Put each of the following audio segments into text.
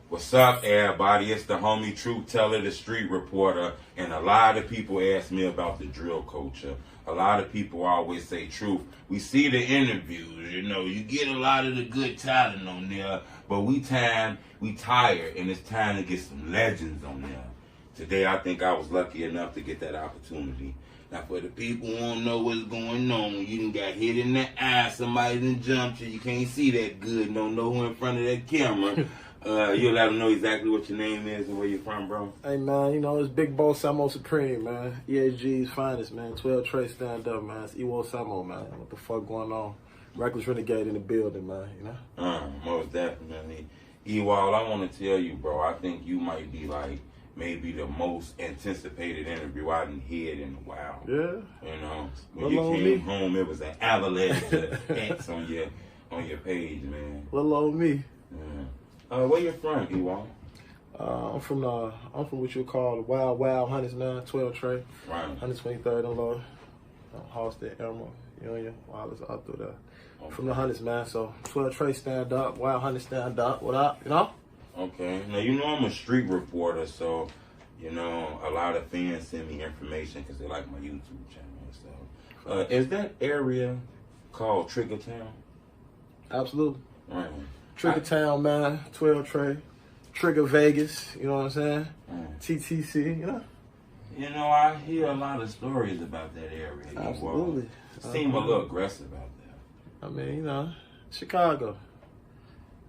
What's up, everybody? It's the homie Truth Teller, the street reporter, and a lot of people ask me about the drill culture. A lot of people always say, Truth, we see the interviews, you get a lot of the good talent on there, but we tired, and it's time to get some legends on there. Today, I think I was lucky enough to get that opportunity. Now, for the people who don't know what's going on, you done got hit in the eye, somebody done jumped you can't see that good, don't know who in front of that camera. You'll let them know exactly what your name is and where you're from, bro. Hey, man, it's Big Ewol Samo Supreme, man. EHG's finest, man. 12 Trey stand up, man. It's Ewol Samo, man. What the fuck going on? Recklezz Renegade in the building, man, Most definitely. Ewol, I want to tell you, bro, I think you might be like maybe the most anticipated interview I done had in a while. Yeah. When you came home, it was an avalanche of hats on your page, man. Little old me. Yeah. Where you from, Ewol? I'm from what you call the Wild Hunters, man. 12 Trey. Right. 123rd and Lord. Halstead, Elmer, Union, Wallace, all through there. Okay. From the Hunters, man. So 12 Trey stand up, Wild Hunters stand up. What up? Okay. Now, I'm a street reporter, so, a lot of fans send me information because they like my YouTube channel and stuff. Is that area called Trigger Town? Absolutely. Right. Trigger Town, man. 12 Trey. Trigger Vegas, you know what I'm saying? TTC, I hear a lot of stories about that area. Absolutely. Seem a little aggressive out there. I mean, Chicago.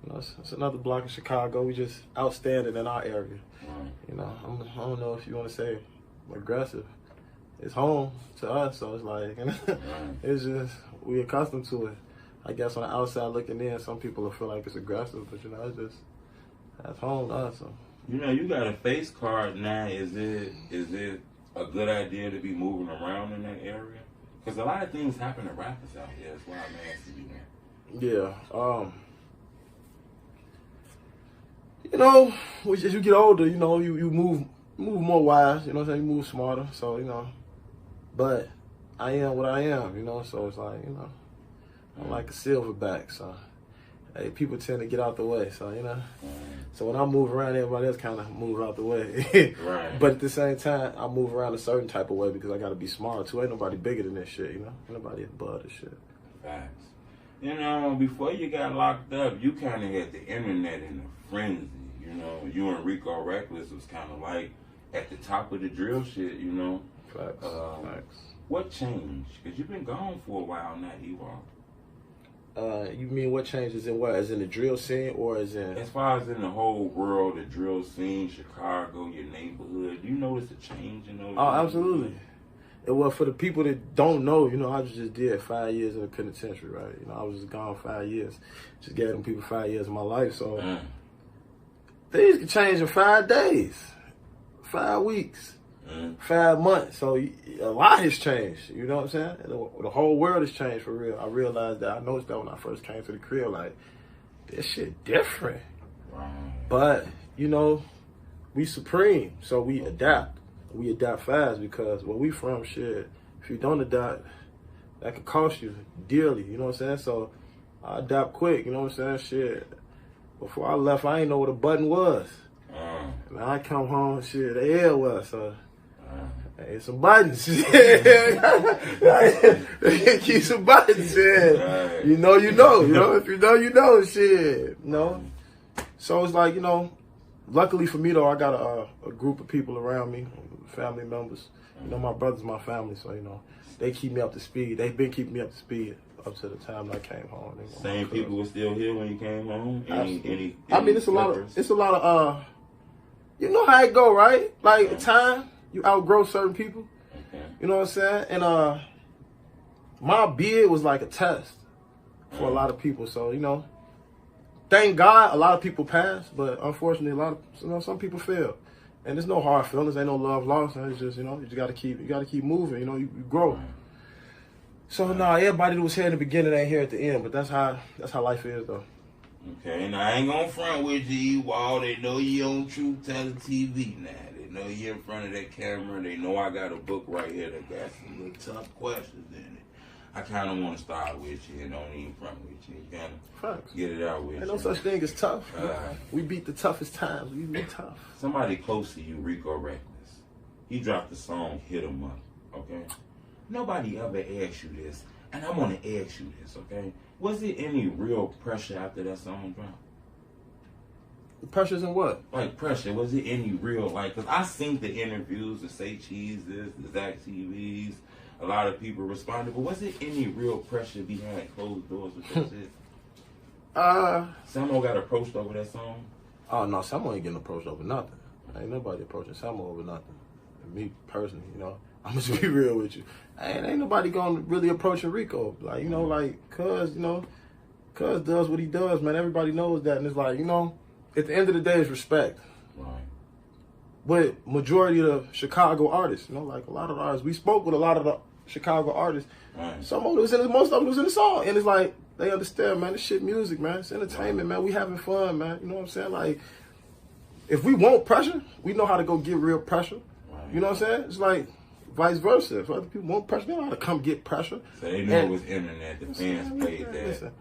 It's another block in Chicago. We just outstanding in our area. Right. I don't know if you want to say aggressive. It's home to us, so it's like, right. It's just, we accustomed to it. I guess on the outside looking in, some people will feel like it's aggressive, but it's just, that's home to us. So. You got a face card now. Is it a good idea to be moving around in that area? Because a lot of things happen to rappers out here. That's why I'm asking you that. Yeah. As you get older, you move more wise. You know what I'm saying? You move smarter. So but I am what I am. So it's like I'm like a silverback. So hey, people tend to get out the way. So So when I move around, everybody else kind of move out the way. Right. But at the same time, I move around a certain type of way because I got to be smart too. Ain't nobody bigger than this shit. Ain't nobody above this shit. Facts. Before you got locked up, you kind of had the internet in a frenzy. You and Rico Recklezz was kind of like at the top of the drill shit. Facts. Facts. What changed? Because you've been gone for a while now, Ewol. You mean what changes in what? As in the drill scene or as in? As far as in the whole world, the drill scene, Chicago, your neighborhood, you notice a change in those? Oh, absolutely. Well, for the people that don't know, I just did 5 years in the penitentiary, right? I was just gone 5 years. Just gave them people 5 years of my life. So things can change in 5 days, 5 weeks, 5 months. So a lot has changed. You know what I'm saying? The whole world has changed for real. I realized that. I noticed that when I first came to the crib, like, this shit different. Right. But, we supreme. So we adapt. We adapt fast because where we from, shit, if you don't adapt, that could cost you dearly, you know what I'm saying? So I adapt quick, you know what I'm saying? Shit. Before I left, I didn't know what a button was. Now I come home, shit, the air was, so hey, some buttons. Keep some buttons, shit. Right. You know, if you know, you know, shit. So it's like, luckily for me though, I got a group of people around me, family members. My brother's my family, so they keep me up to speed. They've been keeping me up to speed up to the time that I came home. Same people were still here when you came home? Any I mean, it's a lot of you know how it go, right? Like at time, you outgrow certain people. Okay. You know what I'm saying? And my bid was like a test for a lot of people. So, thank God a lot of people pass, but unfortunately some people fail. And there's no hard feelings, ain't no love lost. It's just, you just gotta keep moving, you grow. Right. So everybody that was here in the beginning ain't here at the end, but that's how life is though. Okay, and I ain't gonna front with you, Ewol. They know you on Truth Teller TV now. They know you in front of that camera. They know I got a book right here that got some little tough questions in it. I kind of want to start with you and don't even front with you. You kind of get it out with you. Ain't no such thing as tough. We beat the toughest times. We be tough. Somebody close to you, Rico Recklezz, he dropped the song Hit 'Em Up, okay? Nobody ever asked you this, and I want to ask you this, okay? Was there any real pressure after that song dropped? Pressures in what? Like pressure, was it any real, like, because I seen the interviews, the Say Cheese, the Zach TVs, a lot of people responded, but was it any real pressure behind closed doors with that shit? Samo got approached over that song? Oh, no, Samo ain't getting approached over nothing. Ain't nobody approaching Samo over nothing. And me, personally, you know, I'm just be real with you. Ain't nobody gonna really approach Rico. Like, you know, like, cuz does what he does, man. Everybody knows that. And it's like, you know, at the end of the day, it's respect. Right. But majority of the Chicago artists, you know, like a lot of the artists, we spoke with a lot of the Chicago artists. Right. Some of it was in it, most of it was in the song. And it's like, they understand, man, this shit music, man. It's entertainment, man. We having fun, man. You know what I'm saying? Like, if we want pressure, we know how to go get real pressure. Right. You know what I'm saying? It's like vice versa. If other people want pressure, they know how to come get pressure. So they know it was internet. The fans played that. Listen,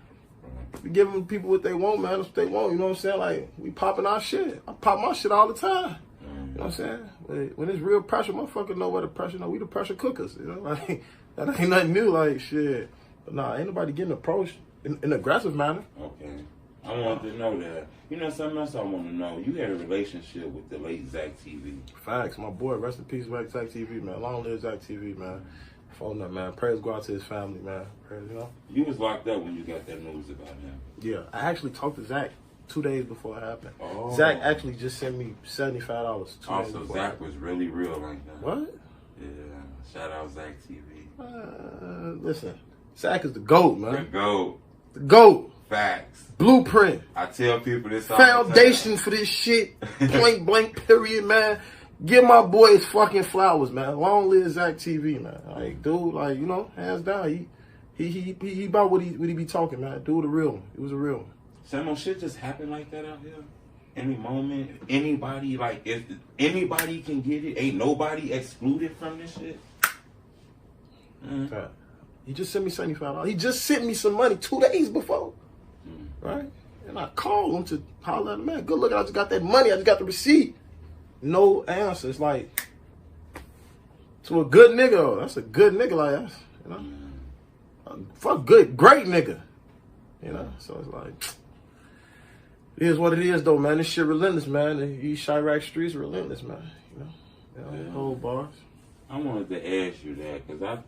we giving people what they want, man. That's what they want. You know what I'm saying? Like, we popping our shit. I pop my shit all the time. You know what I'm saying? When it's real pressure, motherfucker know where the pressure. No, we the pressure cookers. You know, like that ain't nothing new. Like shit. But nah, ain't nobody getting approached in an aggressive manner. Okay, I wanted to know that. You know something else I want to know. You had a relationship with the late Zach TV. Facts, my boy. Rest in peace, Zach TV, man. Long live Zach TV, man. Phone up, man. Prayers go out to his family, man. Prayers, you know. You was locked up when you got that news about him. Yeah, I actually talked to Zach 2 days before it happened. Oh. Zach actually just sent me $75 Also, Zach was really real like that. What? Yeah. Shout out Zach TV. Listen, Zach is the GOAT, man. The GOAT. The GOAT. Facts. Blueprint. I tell people this all Foundation the time. for this shit. Point blank period, man. Give my boy his fucking flowers, man. Long live Zach TV, man. Like, dude, like, you know, hands down, he about what he be talking, man. Dude, a real one. He was a real one. Some shit just happened like that out here. Any moment, anybody, like, if anybody can get it, ain't nobody excluded from this shit. He just sent me $75. He just sent me some money 2 days before, right? And I called him to holler at him, man. Good looking, I just got that money. I just got the receipt. No answer. It's like, to a good nigga, though. That's a good nigga, like that, you know? Fuck good, great nigga. You know? So it's like, it is what it is, though, man. This shit relentless, man. These Chirac streets relentless, man. You know? Whole bars. I wanted to ask you that, because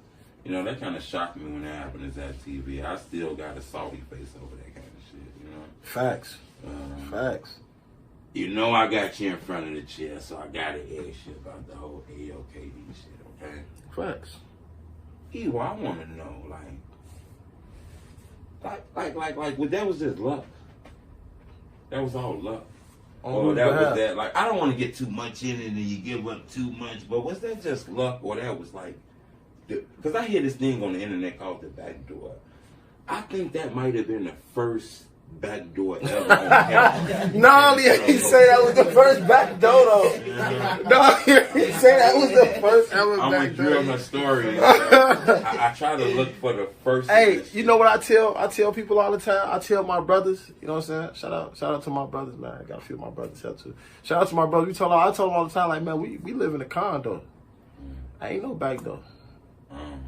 you know, that kind of shocked me when that happened to Zach TV. I still got a salty face over that kind of shit, you know? Facts. Facts. You know I got you in front of the chair, so I gotta ask you about the whole AOKD shit, okay? Facts. Ewol, I want to know, well, that was just luck. That was all luck. Or that was that, like, I don't want to get too much in it and you give up too much, but was that just luck, or that was like, because I hear this thing on the internet called the backdoor. I think that might have been the first backdoor ever on camera. No, he ain't say that was the first backdoor though. No, he ain't say that was the first ever backdoor. I'm gonna drill my story. I try to look for the first. Hey, you know what I tell people all the time? I tell my brothers, you know what I'm saying? Shout out to my brothers, man. I got a few of my brothers here too. Shout out to my brothers. I tell them all the time, like, man, we live in a condo. Ain't no backdoor.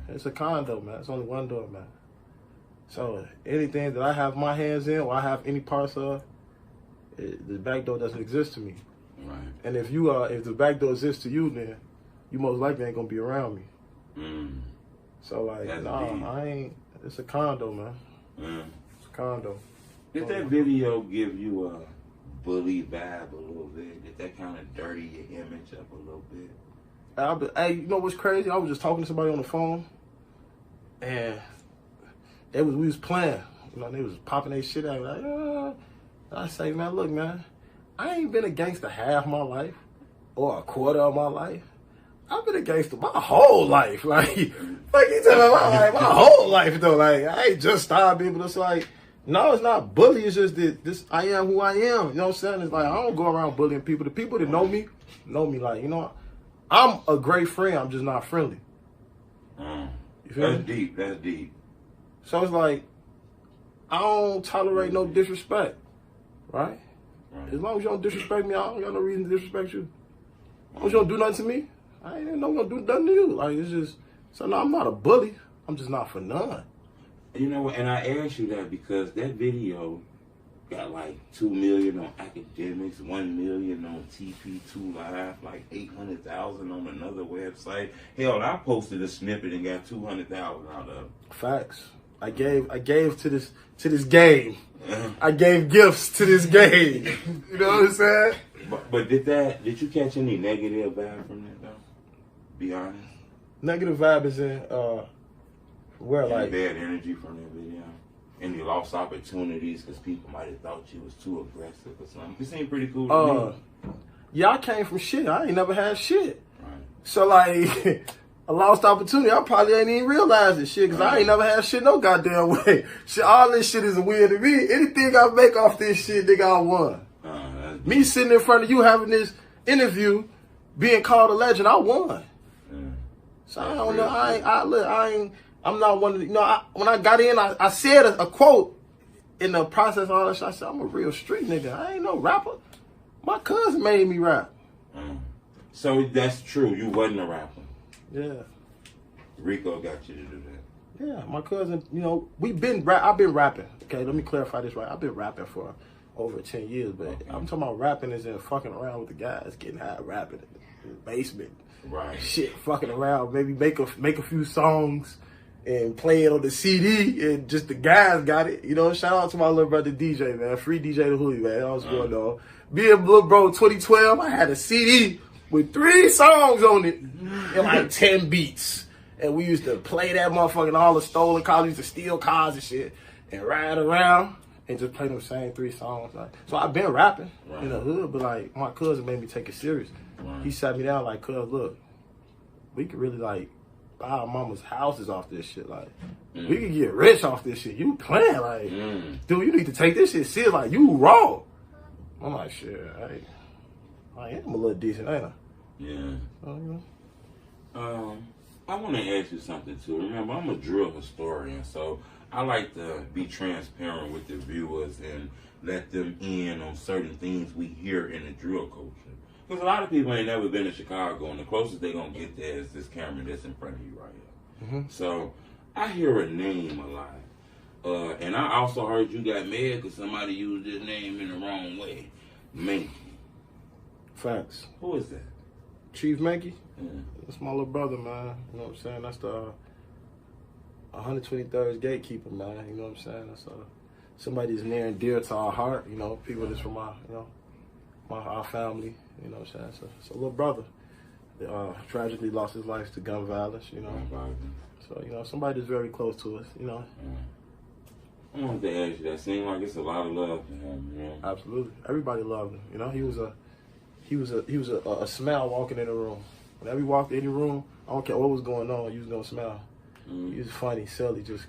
It's a condo, man. It's only one door, man. So anything that I have my hands in or I have any parts of, the back door doesn't exist to me. Right. And if the back door exists to you, then you most likely ain't gonna be around me. So like, I ain't. It's a condo, man. It's a condo. Did that video give you a bully vibe a little bit? Did that kind of dirty your image up a little bit? Hey, you know what's crazy? I was just talking to somebody on the phone, and we was playing. You know, they was popping their shit out. Like, I say, man, look, man, I ain't been a gangster half my life or a quarter of my life. I've been a gangster my whole life. Like you tell me, my whole life though. Like, I ain't just started people. It's like, no, it's not bully. It's just that this I am who I am. You know what I'm saying? It's like I don't go around bullying people. The people that know me, like, you know. I'm a great friend. I'm just not friendly. That's deep. That's deep. So it's like, I don't tolerate no disrespect, right? As long as you don't disrespect me, I don't got no reason to disrespect you. As long as you don't do nothing to me, I ain't gonna do nothing to you. Like, it's just, so no, I'm not a bully. I'm just not for none. You know what, and I asked you that because that video got like 2 million on academics, 1 million on TP2 Live, like 800,000 on another website. Hell, I posted a snippet and got 200,000 out of it. Facts. I gave to this game. I gave gifts to this game. You know what I'm saying? But did you catch any negative vibe from that though? Be honest. Negative vibe is in where any like bad energy from that video? Any lost opportunities because people might have thought you was too aggressive or something? You seem pretty cool to me. Yeah, I came from shit. I ain't never had shit. Right. So like a lost opportunity, I probably ain't even realized this shit because I ain't never had shit no goddamn way. Shit, all this shit is a win to me. Anything I make off this shit, nigga, I won. Me sitting in front of you having this interview, being called a legend, I won. So I don't know. I'm not one of the, you know, when I got in, I said a quote in the process of all that shit. I said, I'm a real street nigga. I ain't no rapper. My cousin made me rap. So that's true. You wasn't a rapper. Yeah. Rico got you to do that. Yeah, my cousin, you know, I've been rapping. Okay, let me clarify this right. I've been rapping for over 10 years, but I'm talking about rapping as in fucking around with the guys, getting high, rapping in the basement. Right. Shit, fucking around, maybe make a few songs and play it on the CD, and just the guys got it. You know, shout out to my little brother DJ, man. Free DJ the Hoodie, man. That was going on. Being little bro 2012, I had a CD with 3 songs on it and like 10 beats. And we used to play that motherfucking all the stolen cars, we used to steal cars and shit and ride around and just play them same 3 songs. Like, so I've been rapping in the hood, but like my cousin made me take it serious. He sat me down like, cuz, look, we could really like buy our mama's houses off this shit. Like, we could get rich off this shit. You playing like, dude, you need to take this shit serious. Like, you raw. I'm like, shit, I am a little decent, ain't I? Yeah. I want to ask you something too. Remember, I'm a drill historian, so I like to be transparent with the viewers and let them in on certain things we hear in the drill culture. Because a lot of people ain't never been to Chicago, and the closest they gonna get there is this camera that's in front of you right here. So I hear a name a lot, and I also heard you got mad because somebody used this name in the wrong way. Mankey. Facts. Who is that? Chief Mankey? That's my little brother, man. You know what I'm saying? That's the 123rd gatekeeper, man. You know what I'm saying? That's somebody that's near and dear to our heart. You know, people that's from our family. You know what I'm saying? So it's a little brother. Tragically lost his life to gun violence. You know, so you know somebody that's very close to us. You know. I wanted to ask you that. Seems like it's a lot of love to him. You know? Absolutely, everybody loved him. You know, he was a smile walking in the room. Whenever he walked in the room, I don't care what was going on, he was gonna smile. He was funny, silly, just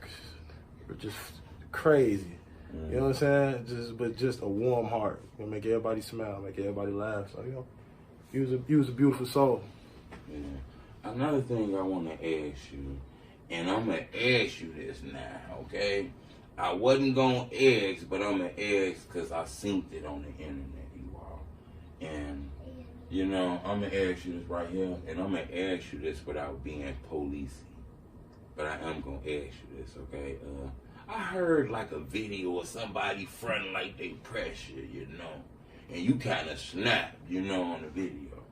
crazy. You know what I'm saying? Just a warm heart. You know, make everybody smile, make everybody laugh. So you know, he was a beautiful soul. Yeah. Another thing I want to ask you, and I'm gonna ask you this now, okay? I wasn't gonna ask, but I'm gonna ask because I seen it on the internet, you all. And you know, I'm going to ask you this right here, and I'm going to ask you this without being policey. But I am going to ask you this, okay? I heard like a video of somebody fronting like they pressure, you know, and you kind of snapped, you know, on the video.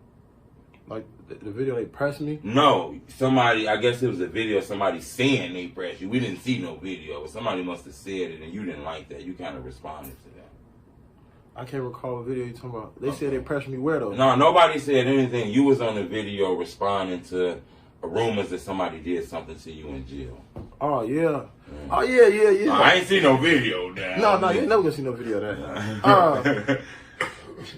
Like the video they pressed me? No, somebody, I guess it was a video of somebody saying they pressed you. We didn't see no video, but somebody must have said it, and you didn't like that. You kind of responded to that. I can't recall the video you talking about. They said they pressured me where though? No, nobody said anything. You was on the video responding to rumors that somebody did something to you in jail. Oh yeah. Oh yeah. No, I ain't seen no video of that. No, you ain't never gonna see no video of that.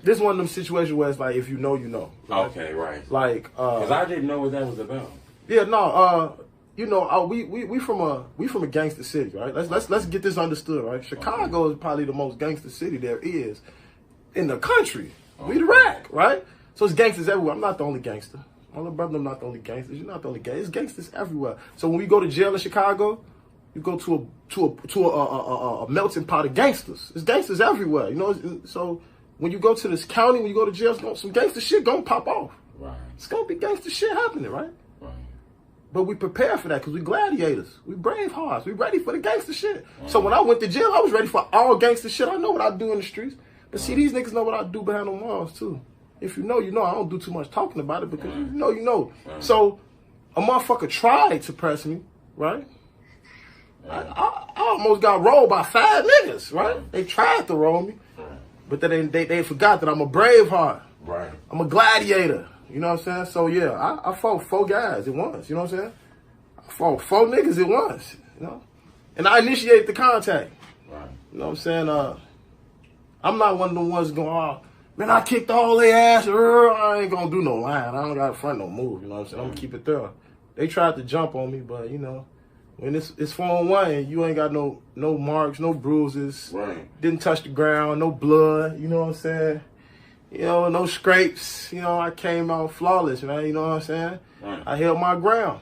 This one of them situations where it's like if you know, you know. Right? Okay, right. Like because I didn't know what that was about. Yeah, no. You know, we from a gangster city, right? Let's get this understood, right? Chicago is probably the most gangster city there is in the country. We the rack, right? So it's gangsters everywhere. I'm not the only gangster. My little brother, I'm not the only gangster. You're not the only gangster. It's gangsters everywhere. So when we go to jail in Chicago, You go to a melting pot of gangsters. There's gangsters everywhere, you know. So when you go to this county, when you go to jail, some gangster shit gonna pop off. Right. It's gonna be gangster shit happening, right? Right. But we prepare for that because we gladiators. We brave hearts. We ready for the gangster shit. So when I went to jail, I was ready for all gangster shit. I know what I do in the streets. But see, these niggas know what I do behind the walls too. If you know, you know. I don't do too much talking about it because you know, you know. So a motherfucker tried to press me, right? I almost got rolled by 5 niggas, right? They tried to roll me. But then they forgot that I'm a brave heart. Right. I'm a gladiator. You know what I'm saying? So yeah, I fought 4 guys at once. You know what I'm saying? I fought 4 niggas at once. You know, and I initiated the contact. Right. You know what I'm saying? I'm not one of the ones going, oh, man, I kicked all their ass. I ain't gonna do no line. I don't got front no move. You know what I'm saying? I'm gonna keep it thorough. They tried to jump on me, but you know, when it's 4-on-1 and you ain't got no marks, no bruises. Right. Didn't touch the ground, no blood. You know what I'm saying? You know, no scrapes. You know, I came out flawless, man. You know what I'm saying? Right. I held my ground.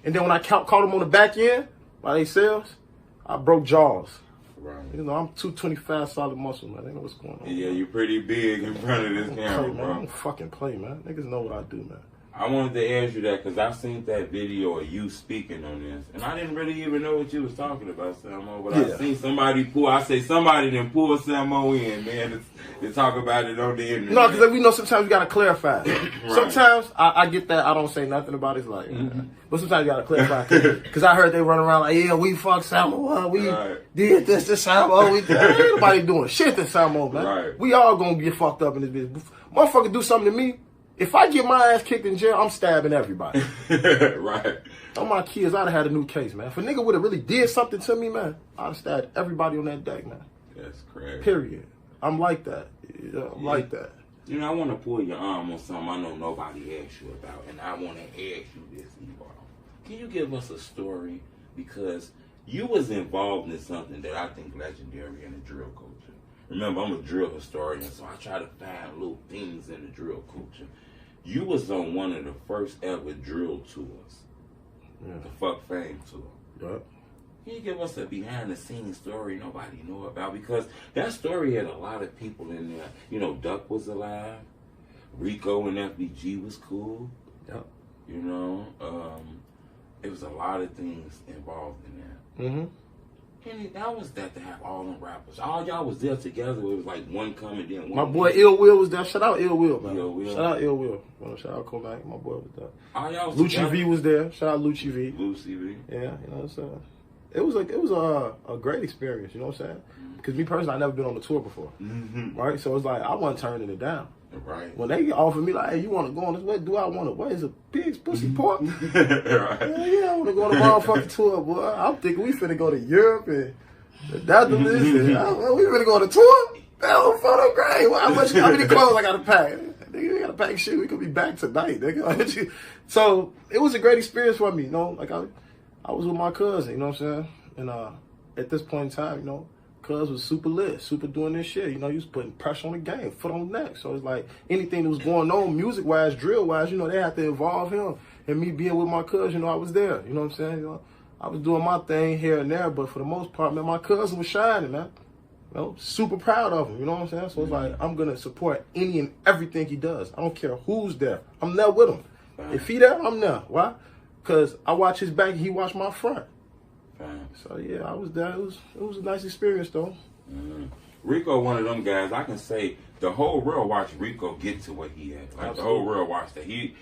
And then when I caught them on the back end by themselves, I broke jaws. Right. You know, I'm 225 solid muscle, man. They know what's going on. Yeah, you're pretty big in front of this camera, bro. I don't fucking play, man. Niggas know what I do, man. I wanted to ask you that because I seen that video of you speaking on this, and I didn't really even know what you was talking about, Samo. But I seen somebody somebody done pull Samo in, man, to talk about it on the internet. No, because we know sometimes you gotta clarify. Right. Sometimes I get that I don't say nothing about it, like, but sometimes you gotta clarify because I heard they run around like, yeah, we fucked Samo, we did this to Samo, ain't nobody doing shit to Samo, man. Right. We all gonna get fucked up in this bitch. Motherfucker do something to me. If I get my ass kicked in jail, I'm stabbing everybody. Right. On my kids, I'd have had a new case, man. If a nigga would have really did something to me, man, I'd have stabbed everybody on that deck, man. That's crazy. Period. I'm like that. I'm like that. You know, I want to pull your arm on something I know nobody asked you about, and I want to ask you this, Ewol. Can you give us a story? Because you was involved in something that I think legendary in the drill culture. Remember, I'm a drill historian, so I try to find little things in the drill culture. You was on one of the first ever drill tours, the Fuck Fame tour. Yep. Can you give us a behind-the-scenes story nobody know about? Because that story had a lot of people in there. You know, Duck was alive. Rico and FbG was cool. Yep. You know, it was a lot of things involved in that. Mm-hmm. And that was that to have all them rappers. All y'all was there together. It was like one coming, then one. My boy Ewol was there. Shout out Ewol, man. Ewol. Shout out Ewol. Shout out Kodak. My boy was there. All y'all was Lucci together? V was there. Shout out Lucci V. Lucci V. Yeah, you know, so it was a great experience. You know what I'm saying? Because me personally, I never been on a tour before, right? So it's like I wasn't turning it down. Right. When they offered me like, hey, you want to go on this? What do I want to? What is a pig's pussy pork? Right. Yeah, I want to go on a motherfucking tour, boy. I'm thinking we finna go to Europe and the this. We finna go on a tour. Hell, photo great. How many clothes I gotta pack? Nigga, we gotta pack shit. We could be back tonight, nigga. So it was a great experience for me. You know, like I was with my cousin. You know what I'm saying? And at this point in time, you know, cuz was super lit, super doing this shit. You know, he was putting pressure on the game, foot on the neck. So it's like anything that was going on, music-wise, drill-wise, you know, they had to involve him. And me being with my cousin, you know, I was there. You know what I'm saying? You know, I was doing my thing here and there, but for the most part, man, my cousin was shining, man. You know, super proud of him. You know what I'm saying? So it's like I'm gonna support any and everything he does. I don't care who's there. I'm there with him. If he there, I'm there. Why? Because I watch his back, he watch my front. So yeah, I was there. It was a nice experience though. Rico, one of them guys. I can say the whole world watched Rico get to what he had. Like the whole world watched that. He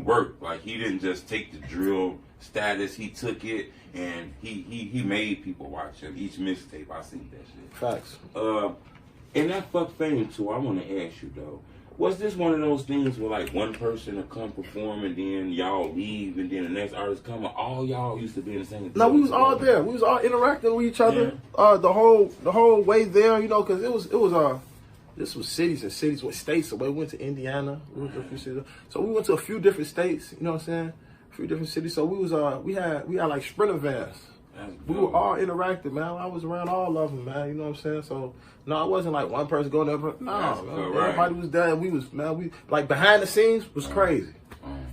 worked. Like he didn't just take the drill status. He took it and he made people watch him. Each mixtape, I seen that shit. Facts. In that Fuck Fame tour, I want to ask you though. Was this one of those things where like one person will come perform and then y'all leave and then the next artist come? Or all y'all used to be in the same? No, we was all there. We was all interacting with each other. Yeah. The whole way there, you know, because it was this was cities and cities with states. So we went to Indiana. We went to a few cities. So we went to a few different states. You know what I'm saying? A few different cities. So we was we had like Sprinter vans. We were all interactive, man. I was around all of them, man. You know what I'm saying? So no, it wasn't like one person going there. No, man. Everybody was there. And we was, man. We like behind the scenes was crazy.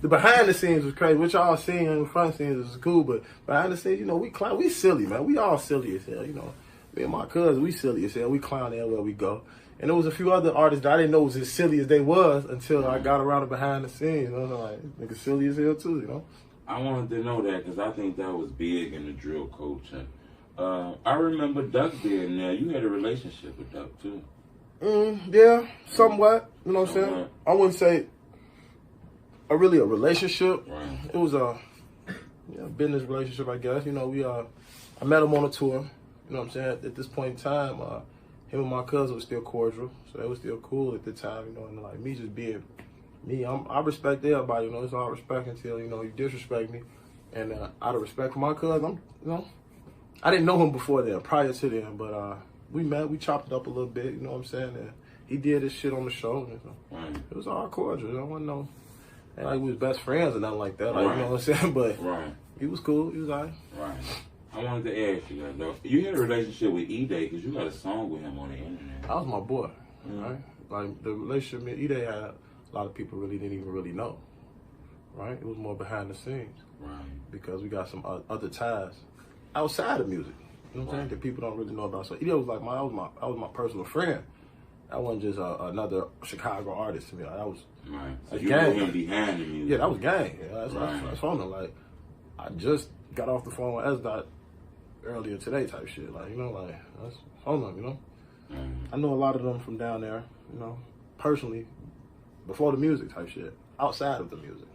The behind the scenes was crazy. What y'all seeing in the front scenes is cool, but behind the scenes, you know, we silly, man. We all silly as hell, you know. Me and my cousins, we silly as hell. We clown everywhere we go. And there was a few other artists that I didn't know was as silly as they was until I got around the behind the scenes. You know, like, niggas silly as hell too, you know. I wanted to know that because I think that was big in the drill culture. I remember Duck being there. You had a relationship with Duck too. Yeah, somewhat. You know what I'm saying? I wouldn't say a relationship. Right. It was a business relationship, I guess. You know, I met him on a tour. You know what I'm saying? At this point in time, him and my cousin was still cordial, so it was still cool at the time. You know, and like me just being me, I respect everybody. You know, it's all respect until you disrespect me. And out of respect for my cousin, I didn't know him before then, prior to then, but we met, we chopped it up a little bit. You know what I'm saying? And he did his shit on the show. And, it was all cordial. You know, I wasn't no. And like we was best friends or nothing like that. Like, you know what I'm saying? But he was cool. He was all right. Right. I wanted to ask you that though. You had a relationship with Edai because you got a song with him on the internet. That was my boy, right? Like the relationship me and Edai had, a lot of people really didn't even really know, right? It was more behind the scenes, right? Because we got some other ties outside of music. You know what I'm saying? That people don't really know about. So Edai was like that was my personal friend. That wasn't just another Chicago artist to me. Like, that was So you knew him behind the music. Yeah, that was gang. Yeah, that's on them. Like I just got off the phone with Edai earlier today, type shit. Like like that's on them. You know, I know a lot of them from down there. You know, personally, before the music type shit. Outside of the music.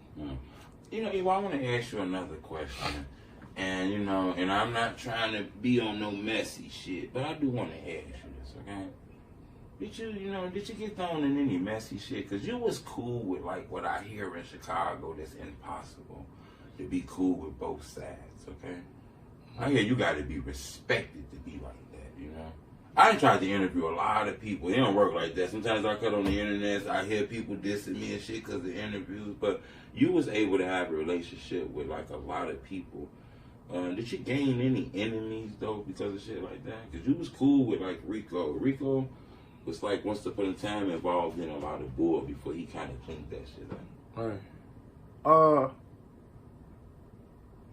You know, Ewol, I want to ask you another question. And, and I'm not trying to be on no messy shit, but I do want to ask you this, okay? Did you get thrown in any messy shit? Because you was cool with, like, what I hear in Chicago that's impossible, to be cool with both sides, okay? I hear you got to be respected to be like that, you know? I done tried to interview a lot of people. It don't work like that. Sometimes I cut on the internet, I hear people dissing me and shit because of interviews, but you was able to have a relationship with, like, a lot of people. Did you gain any enemies, though, because of shit like that? Because you was cool with, like, Rico. Rico was, like, once upon a time involved in a lot of bull before he kind of cleaned that shit up. Right.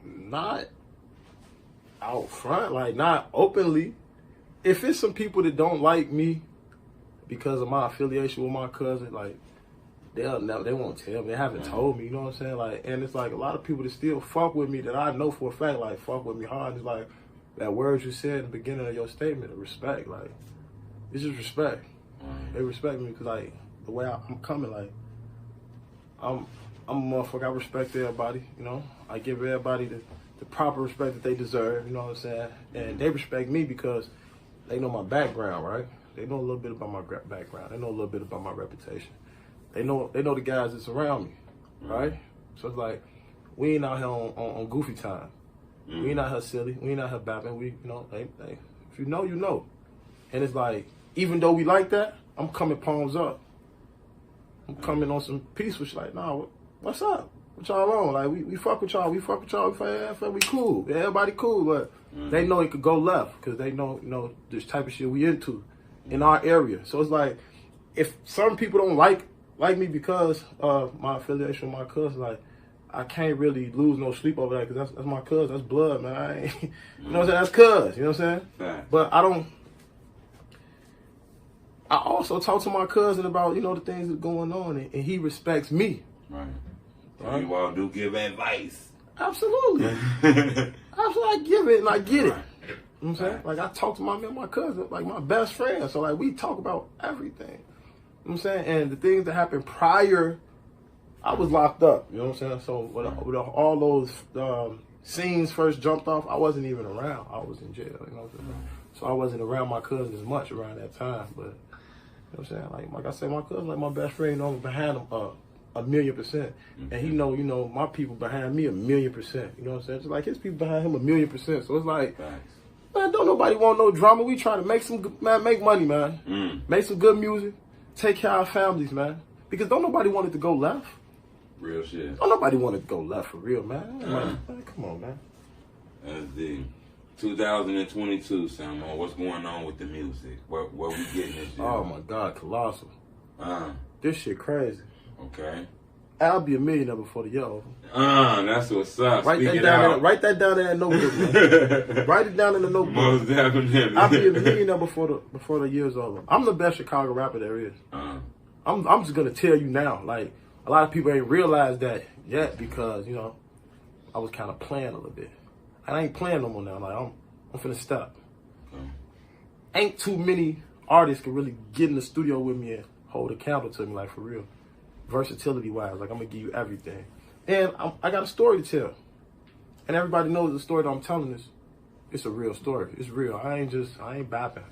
Not out front, like, not openly. If it's some people that don't like me because of my affiliation with my cousin, like, they won't tell me. They haven't told me, you know what I'm saying? Like, and it's like a lot of people that still fuck with me that I know for a fact, like, fuck with me hard. It's like that word you said in the beginning of your statement of respect. Like, it's just respect. They respect me because, like, the way I'm coming, like, I'm a motherfucker. I respect everybody, you know? I give everybody the proper respect that they deserve, you know what I'm saying? And they respect me because they know my background, right? They know a little bit about my background. They know a little bit about my reputation. They know the guys that's around me, right? So it's like, we ain't out here on goofy time. We ain't out here silly. We ain't out here bapping. We, if you know, you know. And it's like, even though we like that, I'm coming palms up. I'm coming on some peaceful shit. Like, nah, what's up? What y'all on? Like, we fuck with y'all. We fuck with y'all. We cool. Everybody cool, but they know it could go left because they know this type of shit we into in our area. So it's like, if some people don't like me because of my affiliation with my cousin, like, I can't really lose no sleep over that because that's my cousin. That's blood, man. I ain't, you know what I'm saying? That's cuz. You know what I'm saying? Right. But I also talk to my cousin about, the things that's going on, and he respects me. Right. So you all do give advice. Absolutely. Absolutely. I give it and I get it. Right. You know what I'm saying? Like, I talk to my cousin, like my best friend. So, like, we talk about everything. You know what I'm saying? And the things that happened prior, I was locked up. You know what I'm saying? So when all those scenes first jumped off, I wasn't even around. I was in jail. You know what I'm saying? So I wasn't around my cousin as much around that time. But, you know what I'm saying? Like I said, my cousin, like my best friend, I'm behind him 1,000,000%. And he know, my people behind me 1,000,000%. You know what I'm saying? Just like his people behind him 1,000,000%. So it's like, man, don't nobody want no drama. We trying to make make money, man. Make some good music. Take care of our families, man. Because don't nobody want it to go left. Real shit. Don't nobody want it to go left for real, man. Man, come on, man. That's the 2022, Samo. What's going on with the music? Where we getting this shit? Oh my God, colossal. This shit crazy. Okay. I'll be a millionaire before the year over. That's what's up. Write that down in that notebook, man. Write it down in the notebook. Most definitely. I'll be a millionaire before the year's over. I'm the best Chicago rapper there is. I'm just gonna tell you now. Like, a lot of people ain't realized that yet because, you know, I was kind of playing a little bit. I ain't playing no more now. Like, I'm finna stop. Ain't too many artists can really get in the studio with me and hold a candle to me, like, for real. Versatility wise, like, I'm gonna give you everything. And I got a story to tell. And everybody knows the story that I'm telling is, it's a real story. It's real. I ain't bapping.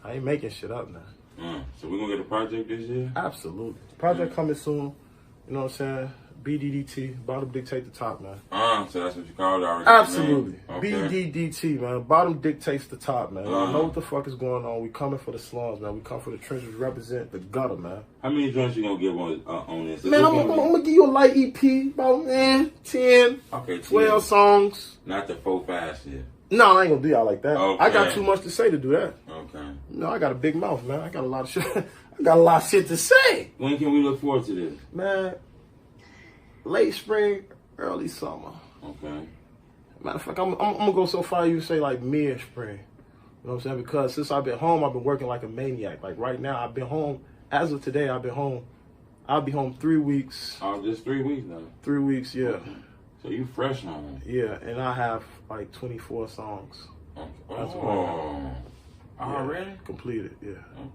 I ain't making shit up now. So we're gonna get a project this year? Absolutely. Project coming soon. You know what I'm saying? BDDT, bottom dictate the top, man. So that's what you call it already? Absolutely. Okay. BDDT, man. Bottom dictates the top, man. I know what the fuck is going on. We coming for the slums, man. We come for the trenches, represent the gutter, man. How many joints you gonna give on this? Man, I'm gonna give you a light EP, about 10, 12 songs. Not the 4-5 shit. No, I ain't gonna do y'all like that. Okay. I got too much to say to do that. Okay. No, I got a big mouth, man. I got a lot of shit. I got a lot of shit to say. When can we look forward to this? Man, late spring, early summer. Okay. Matter of fact, I'm gonna go so far you say like mid-spring. You know what I'm saying? Because since I've been home, I've been working like a maniac. Like right now, I've been home. As of today, I've been home. I'll be home 3 weeks. Oh, just 3 weeks now? 3 weeks, yeah. Okay. So you fresh home? Yeah, and I have like 24 songs. Okay. That's what I have. Already? Completed, yeah.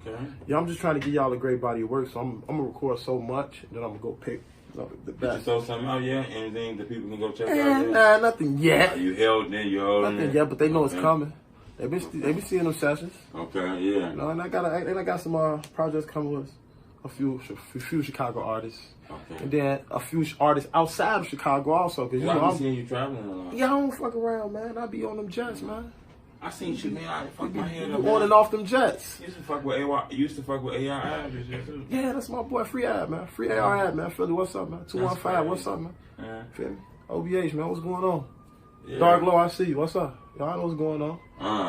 Okay. Yeah, I'm just trying to give y'all a great body of work, so I'm gonna record so much, and then I'm gonna go pick the best. Did you throw something out yet? Anything that people can go check out yet? Nah, nothing yet. You held in, you holding Nothing it? yet, but they know it's coming. They been seeing them sessions. Okay, yeah. You know, and I got some projects coming with a few Chicago artists. Okay. And then a few artists outside of Chicago also. Cause, you know, I'm seeing you traveling a lot. Yeah, I don't fuck around, man. I be on them jets, man. I seen you, man. I fuck my head up. On and off them jets. You used to fuck with AI this year, too. Yeah, that's my boy, Free Ad, man. Free AR, man. Philly, what's up, man? 215, what's up, man? Feel me? OBH, man, what's going on? Yeah. Dark Low, I see you. What's up? Y'all know what's going on.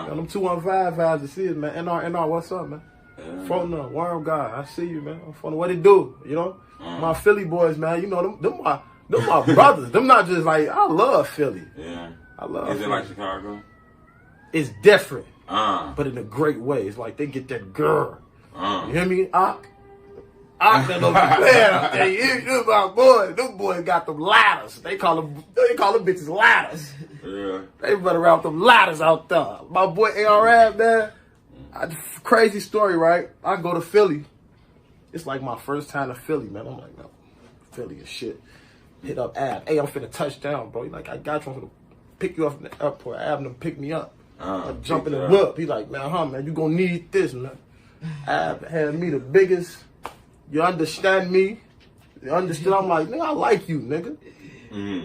And them 215 vibes to see it, man. NR, what's up, man? Phone up, Worm Guy, I see you, man. I'm phone. What it do, you know? My Philly boys, man. You know them my brothers. Them not just like, I love Philly. Yeah. I love Is Philly. it like Chicago? It's different, but in a great way. It's like they get that girl. You hear me? Ock that don't be playing. Hey, my boy. Them boys got them ladders. They call them bitches ladders. Yeah. They run around with them ladders out there. My boy ARF, man. Crazy story, right? I go to Philly. It's like my first time to Philly, man. I'm like, no, Philly is shit. Hit up Ab. Hey, I'm finna touch down, bro. He like, I got you. I'm finna pick you up from the airport. Ab them pick me up. I jump in the whip. He like, man, you gonna need this, man. Ab had me the biggest. You understand me? You understand? I'm like, nigga, I like you, nigga.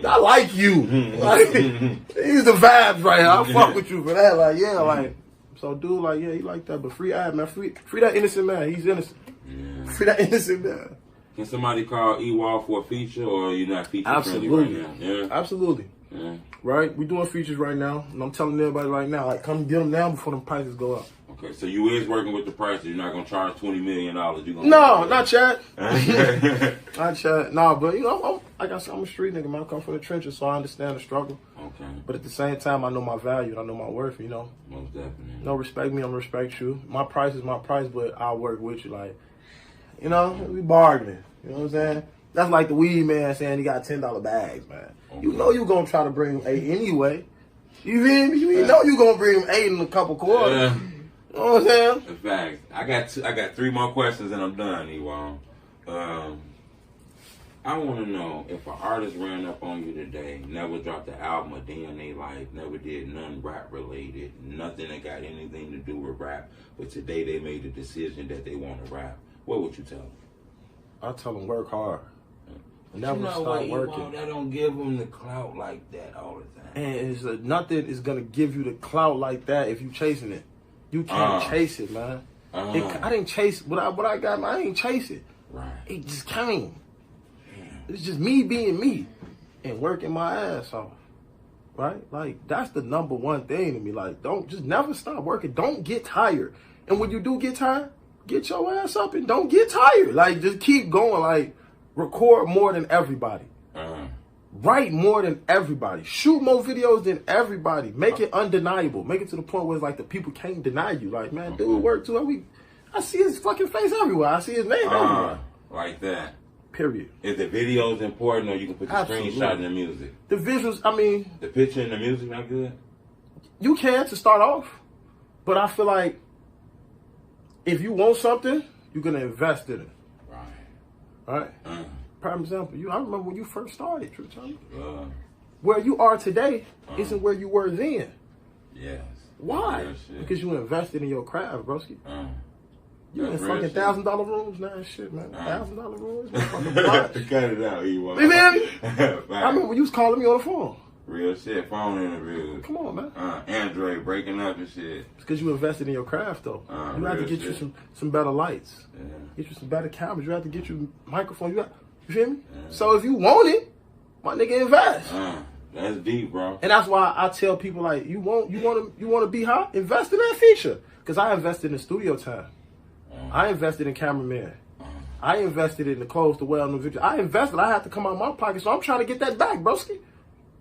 I like you. Like, these the vibes right here. I fuck with you for that. Like, yeah, like. So dude, like, yeah, he like that. But free Ab, man. Free that innocent man. He's innocent. Yeah. Free that innocent man. Can somebody call Ewol for a feature, or you not feature friendly right now? Yeah. Absolutely. Yeah. Right? We doing features right now, and I'm telling everybody right now, like, come get them now before them prices go up. Okay, so you is working with the prices. You're not gonna charge $20 million. You gonna no, not yet. Not yet. No, but you know, I'm a street nigga, man. I come from the trenches, so I understand the struggle. Okay. But at the same time, I know my value and I know my worth. You know. Most definitely. No, respect me, I'm gonna respect you. My price is my price, but I'll work with you. Like, you know, we bargaining. You know what I'm saying? That's like the weed man saying he got $10 bags, man. Okay. You know you gonna try to bring him 8 anyway. You feel me? You know you gonna bring him 8 in a couple quarters. Yeah. You know what I'm saying? In fact, I got 3 more questions and I'm done, Ewol. I want to know if an artist ran up on you today, never dropped an album a day in their life, never did nothing rap related, nothing that got anything to do with rap, but today they made the decision that they want to rap. What would you tell them? I tell them work hard. Never stop working. That don't give them the clout like that all the time. And nothing is gonna give you the clout like that if you chasing it. You can't chase it, man. I didn't chase what I got. I ain't chase it. Right. It just came. It's just me being me and working my ass off. Right? Like, that's the number one thing to me. Like, just never stop working. Don't get tired. And when you do get tired, get your ass up and don't get tired. Like, just keep going. Like, Record more than everybody. Write more than everybody. Shoot more videos than everybody. Make it undeniable. Make it to the point where it's like the people can't deny you. Like, man, dude work too. I see his fucking face everywhere. I see his name everywhere. Like that. Period. Is the videos important, or you can put the screenshot in the music? The visuals, I mean... The picture and the music not good? You can to start off. But I feel like if you want something, you're going to invest in it. Right? Prime example, I remember when you first started, True Tony. Where you are today isn't where you were then. Yes. Why? Because you invested in your craft, broski. You in fucking $1,000 rooms now and shit, man. $1,000 rooms? Cut it out, Ewol. You feel me? I remember when you was calling me on the phone. Real shit, phone interviews. Come on, man. Android breaking up and shit. It's because you invested in your craft, though. You have to get you some better lights. Get you some better cameras. You have to get you microphones. You feel me? So if you want it, my nigga, invest. That's deep, bro. And that's why I tell people, like, you want to be hot? Invest in that feature. Because I invested in studio time. I invested in cameraman. I invested in the clothes to wear on the video. I invested. I had to come out of my pocket, so I'm trying to get that back, broski.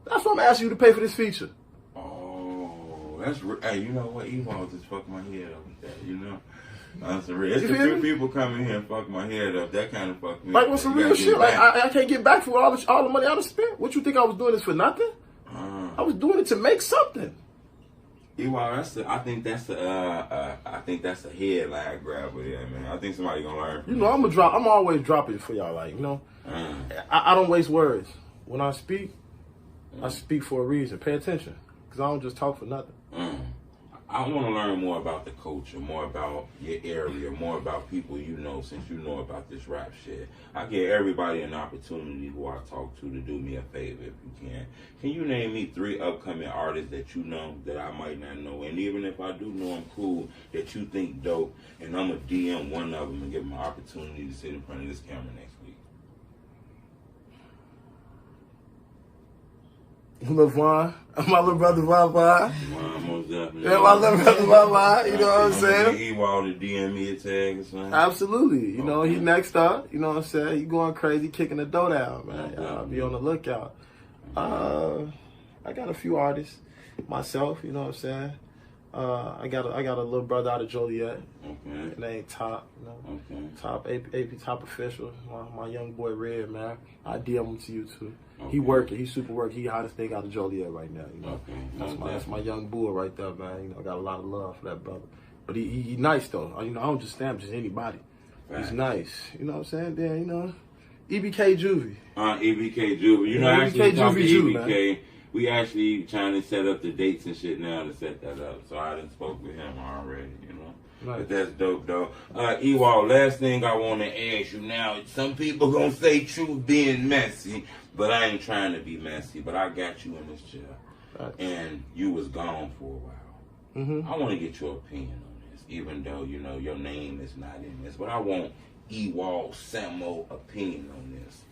That's why I'm asking you to pay for this feature. Oh, that's hey, you know what? Ewol just fucked my head up with that, you know? That's real. It's a few people come in here and fuck my head up. That kind of fucked me up. Like, with some real shit. Like, I can't get back for all the money I done spent. What you think I was doing this for nothing? I was doing it to make something. Ewol, I think that's a headline grabber there, man. I think somebody gonna learn from I'm always dropping for y'all, like, you know. I don't waste words. When I speak for a reason. Pay attention. Because I don't just talk for nothing. I want to learn more about the culture, more about your area, more about people you know, since you know about this rap shit. I give everybody an opportunity who I talk to do me a favor if you can. Can you name me 3 upcoming artists that you know that I might not know? And even if I do know them cool, that you think dope, and I'm going to DM one of them and give them an opportunity to sit in front of this camera next week. LeVon, my little brother Vavon. Most definitely. Yeah, my little brother Vavon, you know what I'm saying? Ewol to DM me a tag or something. Absolutely. You know, he next up, you know what I'm saying? He going crazy, kicking the dough down, man. I'll be on the lookout. I got a few artists myself, you know what I'm saying? I got a little brother out of Joliet. His name Top, you know. Top AP Top Official. My young boy Red, man. I DM him to you too. He working, he super working. He hottest thing out of Joliet right now, you know. That's my young bull right there, man. You know, I got a lot of love for that brother. But he nice though. You know, I don't just stamp just anybody. He's nice. You know what I'm saying? Then, you know, EBK Juvie. EBK Juvie. You know, actually talking to EBK. We actually trying to set up the dates and shit now to set that up. So I done spoke with him already, you know. But that's dope, though. Ewol, last thing I want to ask you now. Some people gonna say truth being messy, but I ain't trying to be messy. But I got you in this chair, and you was gone for a while. I want to get your opinion on this, even though, you know, your name is not in this. But I want Ewol Samo opinion on this.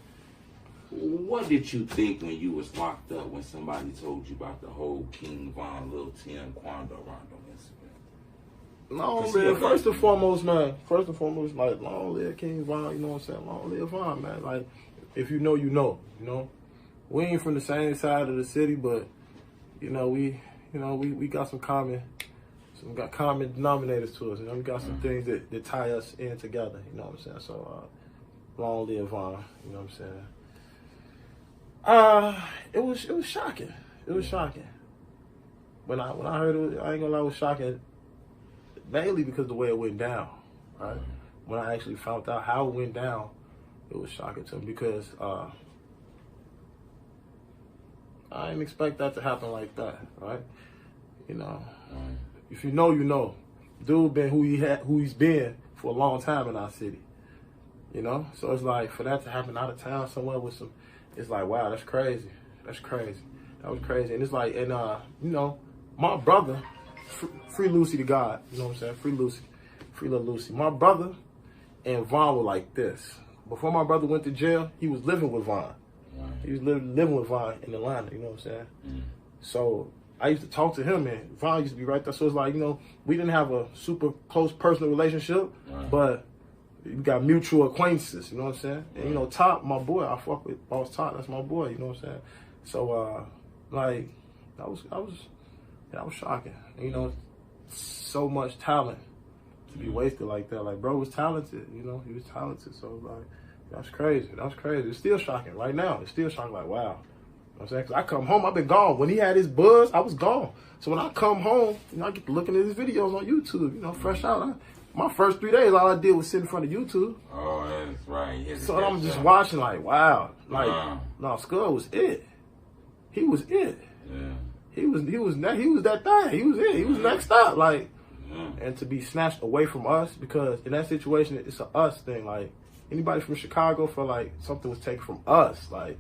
What did you think when you was locked up when somebody told you about the whole King Von, Lil Tim, Quando Rondo incident? Long live, first and foremost, like, long live King Von, you know what I'm saying? Long live Von, man. Like, if you know, you know, you know. We ain't from the same side of the city, but, you know, we got some common denominators to us. You know, we got some things that tie us in together, you know what I'm saying? So, long live Von, you know what I'm saying? It was shocking. It was shocking. When I heard it, I ain't gonna lie, it was shocking. Mainly because the way it went down, right? When I actually found out how it went down, it was shocking to me because I didn't expect that to happen like that, right? You know, if you know, you know. Dude been who he's been for a long time in our city, you know. So it's like for that to happen out of town somewhere with some. It's like, wow, that's crazy. That's crazy. That was crazy. And it's like, and, you know, my brother, free Lucy to God, you know what I'm saying? Free Lucy. Free little Lucy. My brother and Von were like this. Before my brother went to jail, he was living with Von. He was living with Von in Atlanta, you know what I'm saying? So I used to talk to him, and Von used to be right there. So it's like, you know, we didn't have a super close personal relationship, but we got mutual acquaintances, you know what I'm saying? And, you know, Top, my boy, I fuck with Boss Top, that's my boy, you know what I'm saying? So, like, that was shocking. You know, so much talent to be wasted like that. Like, bro was talented, you know, he was talented. So, like, that's crazy. That's crazy. It's still shocking right now. It's still shocking, like, wow. You know what I'm saying? Because I come home, I've been gone. When he had his buzz, I was gone. So when I come home, you know, I get to looking at his videos on YouTube, you know, fresh out. My first 3 days, all I did was sit in front of YouTube. Oh, that's right. So I'm just watching, like, wow. Like, no, Skull was it. He was it. Yeah. He was that thing. He was it. He was next up. Like, and to be snatched away from us, because in that situation, it's a us thing. Like, anybody from Chicago felt like something was taken from us. Like,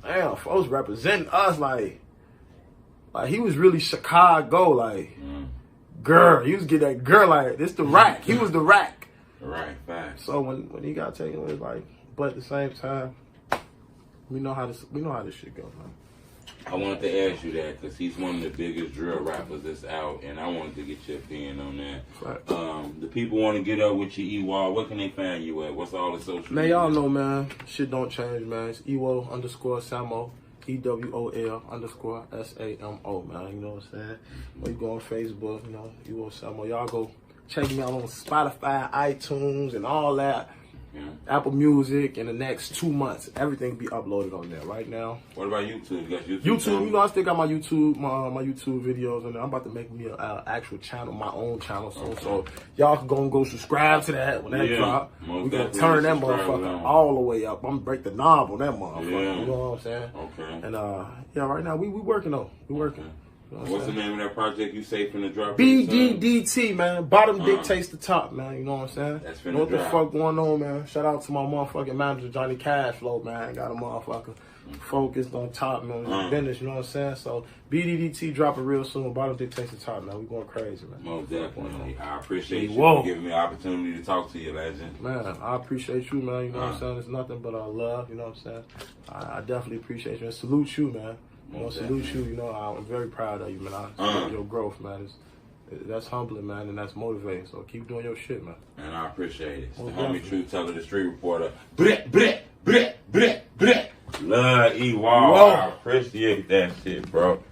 damn, folks representing us. Like he was really Chicago. Like, girl, he was getting that girl. Like, this the rack. He was the rack. Right, facts. So when he got taken away, like, but at the same time, we know how this shit go, man. I wanted to ask you that because he's one of the biggest drill rappers that's out, and I wanted to get your opinion on that. Right. The people want to get up with you, Ewol. Where can they find you at? What's all the social media? Man, y'all know, man. Shit don't change, man. It's Ewol_Samo. EWOL_SAMO, man. You know what I'm saying? When you go on Facebook, you know, Ewol Samo. Y'all go check me out on Spotify, iTunes, and all that. Yeah. Apple Music in the next 2 months. Everything will be uploaded on there right now. What about YouTube? You got YouTube? YouTube, you know, I still got my YouTube, my YouTube videos on there. I'm about to make me an actual channel, my own channel. So y'all can go subscribe to that when that drop. We're going to turn that motherfucker all the way up. I'm going to break the knob on that motherfucker. Yeah. You know what I'm saying? Okay. And yeah, right now we working though. We working. Okay. What's the name of that project you say from the drop? FbgDuck, man. Bottom dictates the top, man. You know what I'm saying? That's you know what the fuck going on, man? Shout out to my motherfucking manager, Johnny Cashflow, man. Got a motherfucker focused on top, man. Business, you know what I'm saying? So, FbgDuck dropping real soon. Bottom dictates the top, man. We going crazy, man. Most definitely. I appreciate you for giving me an opportunity to talk to you, legend. Man, I appreciate you, man. You know what I'm saying? It's nothing but love, you know what I'm saying? I definitely appreciate you and salute you, man. You know, salute you. You know, I'm very proud of you, man. I salute your growth, man. That's humbling, man, and that's motivating. So keep doing your shit, man. And I appreciate it. It's the homie Truth Teller, the street reporter. Bleh, bleh, bleh, bleh, bleh. Love Ewol. I appreciate that shit, bro.